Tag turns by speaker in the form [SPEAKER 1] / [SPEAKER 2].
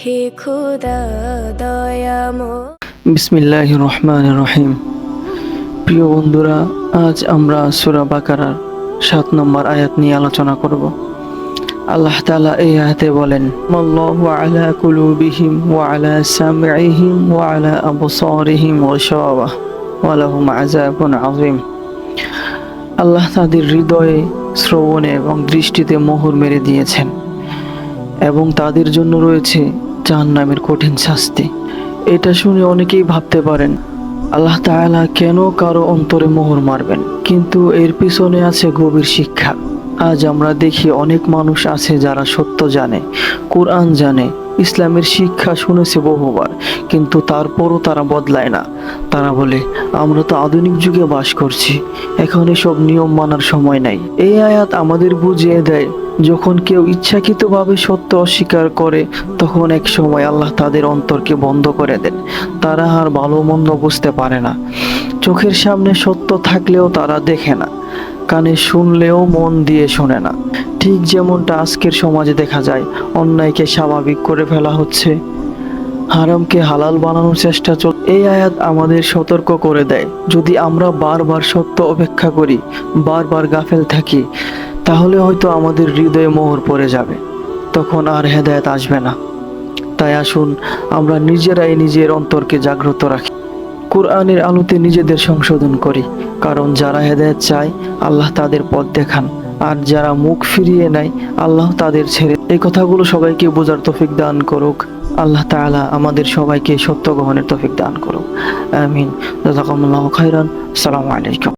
[SPEAKER 1] হে খোদা দয়াময়।
[SPEAKER 2] বিসমিল্লাহির রহমানির রহিম। প্রিয় বন্ধুরা, আজ আমরা সূরা বাকারার ৭ নম্বর আয়াত নিয়ে আলোচনা করব। আল্লাহ তাআলা এই আয়াতে বলেন, আল্লাহু আলা কুলুবিহিম ওয়া আলা সামঈহিম ওয়া আলা আবসারিহিম গিশাওয়া ওয়া লাহুম আযাবুন আযীম। আল্লাহ তাদের হৃদয়ে, শ্রবণে এবং দৃষ্টিতে মোহর মেরে দিয়েছেন এবং তাদের জন্য রয়েছে জাহান্নামের কঠিন শাস্তি। এটা শুনে অনেকেই ভাবতে পারেন, আল্লাহ তাআলা কেন কারো অন্তরে মোহর মারবেন? কিন্তু এর পিছনে আছে গভীর শিক্ষা। আজ আমরা দেখি অনেক মানুষ আছে যারা সত্য জানে, কোরআন জানে, ইসলামের শিক্ষা শুনেছে বহুবার, কিন্তু তারপরও তারা বদলায় না। তারা বলে, আমরা তো আধুনিক যুগে বাস করছি, এখন এসব নিয়ম মানার সময় নাই। এই আয়াত আমাদের বুঝিয়ে দেয়, যখন কেউ ইচ্ছাকৃতভাবে সত্য অস্বীকার করে, তখন এক সময় আল্লাহ তাদের অন্তরকে বন্ধ করে দেন। তারা আর ভালো মন্দ বুঝতে পারে না। চোখের সামনে সত্য থাকলেও তারা দেখে না, কানে শুনলেও মন দিয়ে শোনে না। ঠিক যেমনটা আজকের সমাজে দেখা যায়, অন্যায়কে স্বাভাবিক করে ফেলা হচ্ছে, হারামকে হালাল বানানোর চেষ্টা চল। এই আয়াত আমাদের সতর্ক করে দেয়, যদি আমরা বারবার সত্য অপেক্ষা করি, বারবার গাফেল থাকি, তাহলে হয়তো আমাদের হৃদয়ে মোহর পড়ে যাবে, তখন আর হেদায়েত আসবে না। তাই আসুন আমরা নিজেরাই নিজের অন্তরকে জাগ্রত রাখি, কোরআনের আলোতে নিজেদের সংশোধন করি। কারণ যারা হেদায়েত চায়, আল্লাহ তাদের পথ দেখান, আর যারা মুখ ফিরিয়ে নেয়, আল্লাহ তাদের ছেড়ে। এই কথাগুলো সবাইকে বোঝার তৌফিক দান করুক। আল্লাহ তাআলা আমাদের সবাইকে সত্য গ্রহণের তৌফিক দান করুক। আমিন। জাযাকুমুল্লাহু খাইরান। আসসালামু আলাইকুম।